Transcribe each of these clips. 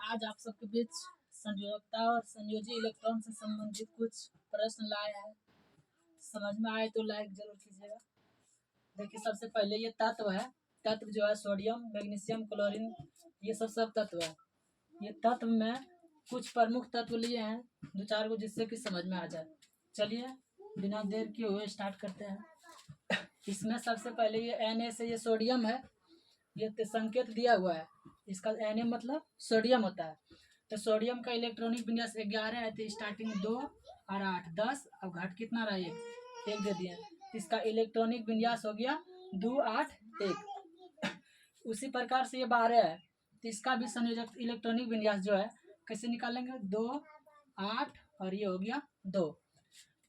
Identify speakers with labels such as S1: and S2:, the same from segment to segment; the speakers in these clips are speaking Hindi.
S1: आज आप सबके बीच संयोजकता और संयोजी इलेक्ट्रॉन से संबंधित कुछ प्रश्न लाया है। समझ में आए तो लाइक जरूर कीजिएगा। देखिए, सबसे पहले ये तत्व है। तत्व जो है सोडियम, मैग्नीशियम, क्लोरीन, ये सब तत्व है। ये तत्व में कुछ प्रमुख तत्व लिए हैं, दो चार को, जिससे कि समझ में आ जाए। चलिए बिना देर किए हुए स्टार्ट करते हैं। इसमें सबसे पहले ये Na से, ये सोडियम है, ये संकेत दिया हुआ है। इसका Na मतलब सोडियम होता है। तो सोडियम का इलेक्ट्रॉनिक विन्यास 11 है, तो स्टार्टिंग 2 और 8 10, अब घट कितना रहा, एक दे दिए। इसका इलेक्ट्रॉनिक विन्यास हो गया 2 8 1। उसी प्रकार से ये 12 है, तो इसका भी संयोजक इलेक्ट्रॉनिक विन्यास जो है कैसे निकालेंगे, 2 8 और ये हो गया 2।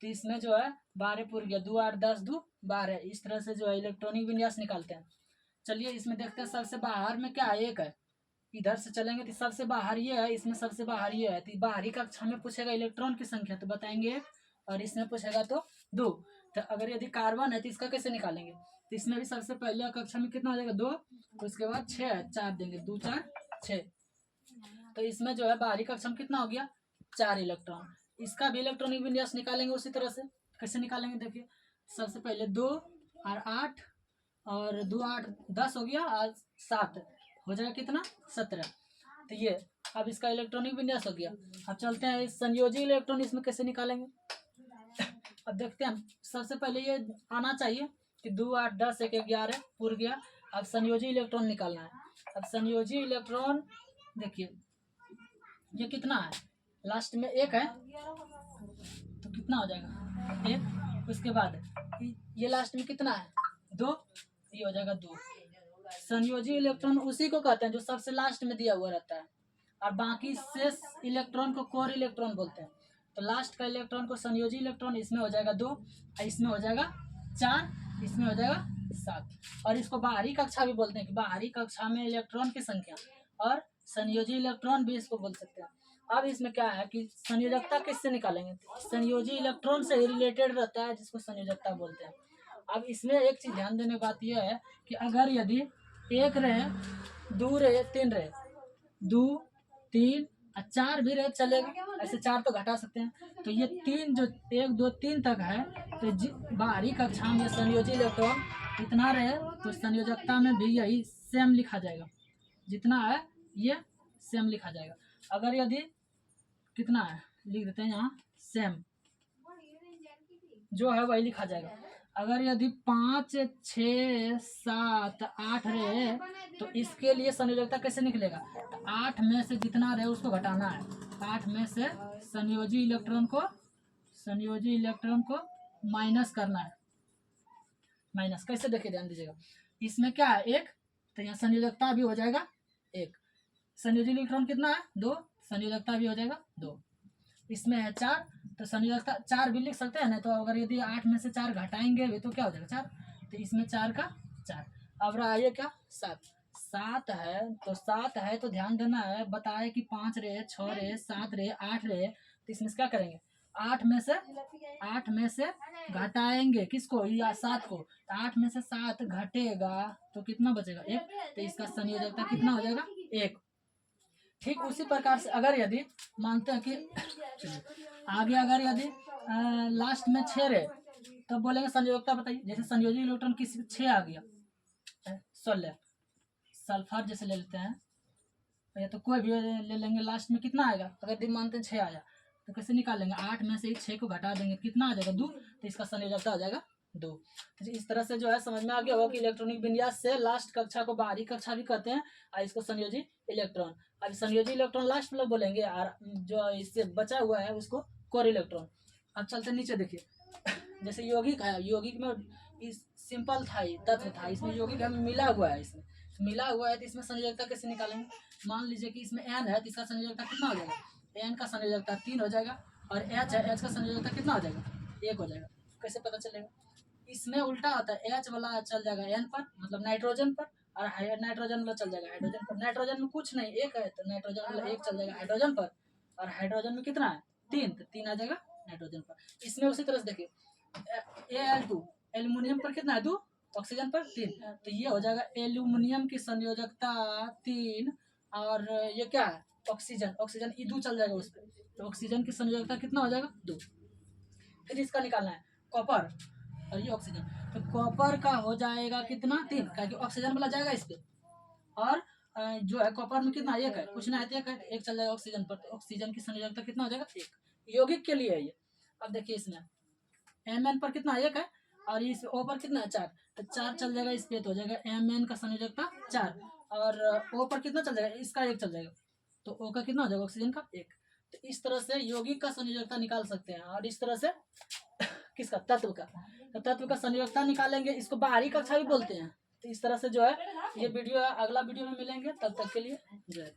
S1: तो इसमें जो है 12 पूर गया, 2 8 10 2 12। इस तरह से जो है इलेक्ट्रॉनिक विन्यास निकालते हैं। चलिए इसमें देखते हैं सबसे बाहर में क्या है, एक है। इधर से चलेंगे तो सबसे बाहर ये है, इसमें सबसे बाहर ये है। तो बाहरी कक्षा में पूछेगा इलेक्ट्रॉन की संख्या, तो बताएंगे 1, और इसमें पूछेगा तो 2। तो अगर यदि कार्बन है तो इसका कैसे निकालेंगे, तो इसमें भी सबसे पहले कक्षा में कितना हो जाएगा, 2, उसके बाद 6 है, 4 देंगे, 2 4 6। तो इसमें जो है बाहरी कक्षा में कितना हो गया, 4 इलेक्ट्रॉन। इसका भी इलेक्ट्रॉनिक विन्यास निकालेंगे उसी तरह से। कैसे निकालेंगे, देखिए सबसे पहले 2 और 8 और 2 8 10 हो गया, और 7 हो जाएगा कितना, 17। तो ये अब इसका इलेक्ट्रॉनिक विन्यास हो गया। अब चलते हैं इस संयोजी इलेक्ट्रॉन, इसमें कैसे निकालेंगे। अब देखते हैं, सबसे पहले ये आना चाहिए कि 2 8 10 1 11 पूर गया। अब संयोजी इलेक्ट्रॉन निकालना है। अब संयोजी इलेक्ट्रॉन देखिए ये कितना है, लास्ट में 1 है, तो कितना हो जाएगा 1। उसके बाद ये लास्ट में कितना है, 2, ये हो जाएगा 2। संयोजी इलेक्ट्रॉन उसी को कहते हैं जो सबसे लास्ट में दिया हुआ रहता है, और बाकी शेष इलेक्ट्रॉन को कोर इलेक्ट्रॉन बोलते हैं। तो लास्ट का इलेक्ट्रॉन को संयोजी इलेक्ट्रॉन, इसमें हो जाएगा 2, इसमें हो जाएगा 4, इसमें हो जाएगा 7। और इसको बाहरी कक्षा भी बोलते हैं, कि बाहरी कक्षा में इलेक्ट्रॉन की संख्या, और संयोजी इलेक्ट्रॉन भी इसको बोल सकते हैं। अब इसमें क्या है कि संयोजकता किससे निकालेंगे, संयोजी इलेक्ट्रॉन से रिलेटेड रहता है, जिसको संयोजकता बोलते हैं। अब इसमें एक चीज ध्यान देने की बात यह है कि अगर यदि 1 रहे, 2 रहे, 3 रहे, 2 3 और 4 भी रहे चलेगा, ऐसे 4 तो घटा सकते हैं। तो ये 3 जो 1 2 3 तक है, तो बाहरी कक्षा में संयोजी इलेक्ट्रॉन इतना रहे, तो संयोजकता में भी यही सेम लिखा जाएगा, जितना है ये सेम लिखा जाएगा। अगर यदि कितना है, लिख देते हैं यहाँ, सेम जो है वही लिखा जाएगा। अगर यदि 5 6 7 8 रहे, तो इसके लिए संयोजकता कैसे निकलेगा, तो 8 में से जितना रहे उसको घटाना है। 8 में से संयोजी इलेक्ट्रॉन को माइनस करना है। माइनस कैसे, देखिए ध्यान दीजिएगा, इसमें क्या है 1, तो यहाँ संयोजकता भी हो जाएगा 1। संयोजी इलेक्ट्रॉन कितना है, 2, संयोजकता भी हो जाएगा 2। इसमें है 4, तो संयोजकता 4 भी लिख सकते हैं ना। तो अगर यदि 8 में से 4 घटाएंगे भी तो क्या हो जाएगा 4, तो इसमें 4 का 4। अब रहा ये क्या, 7 है, तो 7 है तो ध्यान देना है, बताए कि 5 रहे, 6 रहे, 7 रहे, 8 रहे, तो इसमें क्या करेंगे, 8 में से घटाएंगे किसको, या 7 को। तो 8 में से 7 घटेगा तो कितना बचेगा, 1। तो इसका संयोजकता कितना हो जाएगा, 1। ठीक उसी प्रकार से अगर यदि मानते हैं कि आगे अगर यदि लास्ट में 6 रहे, तो बोलेंगे संयोजकता बताइए। जैसे संयोजी इलेक्ट्रॉन की 6 आ गया, 16 सल्फर जैसे ले लेते हैं, या तो कोई भी ले लेंगे, लास्ट में कितना आएगा, अगर यदि मानते हैं 6 आया, तो कैसे निकालेंगे, 8 में से 6 को घटा देंगे, कितना आ जाएगा 2। तो इसका संयोजकता हो जाएगा 2। तो इस तरह से जो है समझ में आ गया होगा कि इलेक्ट्रॉनिक विन्यास से लास्ट कक्षा को बाहरी कक्षा भी कहते हैं, और इसको संयोजी इलेक्ट्रॉन। अब संयोजी इलेक्ट्रॉन लास्ट में बोलेंगे, और जो इससे बचा हुआ है उसको कोर इलेक्ट्रॉन। अब चलते नीचे, देखिए जैसे यौगिक है, यौगिक में इस सिंपल था, तत्व था, इसमें यौगिक है मिला हुआ है, इसमें मिला हुआ है, तो इसमें संयोजकता कैसे निकालेंगे। मान लीजिए कि इसमें N है, तो इसका संयोजकता कितना हो जाएगा, N का संयोजकता 3 हो जाएगा, और H है, H का संयोजकता कितना हो जाएगा, 1 हो जाएगा। कैसे पता चलेगा, इसमें उल्टा होता है, H वाला चल जाएगा N पर, मतलब नाइट्रोजन पर, और नाइट्रोजन वाला चल जाएगा हाइड्रोजन पर। नाइट्रोजन में कुछ नहीं, 1 है, तो नाइट्रोजन वाला 1 चल जाएगा हाइड्रोजन पर, और हाइड्रोजन में कितना है 3, तो 3 आ जाएगा नाइट्रोजन पर। इसमें उसी तरह से देखिए Al2 एल्यूमिनियम पर कितना है 2, ऑक्सीजन पर 3, तो ये हो जाएगा एल्यूमिनियम की संयोजकता 3, और ये क्या है ऑक्सीजन, ऑक्सीजन ई 2 चल जाएगा उस पर, तो ऑक्सीजन की संयोजकता कितना हो जाएगा 2। फिर इसका निकालना है कॉपर और ये ऑक्सीजन, तो कॉपर का हो जाएगा कितना 3, क्योंकि ऑक्सीजन वाला जाएगा इस पे, और जो है कॉपर में कितना 1 है, कुछ ना है तो 1 है, 1 चल जाएगा ऑक्सीजन पर, तो ऑक्सीजन की संयोजकता कितना हो जाएगा 1। यौगिक के लिए है ये। अब देखिए इसमें Mn पर कितना 1 है और इस O पर कितना है 4, तो 4 चल जाएगा इस पे, तो हो जाएगा Mn का संयोजकता 4, और O पर कितना चल जाएगा, इसका 1 चल जाएगा, तो O का कितना हो जाएगा ऑक्सीजन का 1। तो इस तरह से यौगिक का संयोजकता निकाल सकते हैं, और इस तरह से किसका तत्व का, तो तत्व का संयोजकता निकालेंगे, इसको बाहरी कक्षा भी बोलते हैं। तो इस तरह से जो है ये वीडियो, अगला वीडियो में मिलेंगे, तब तक के लिए जय।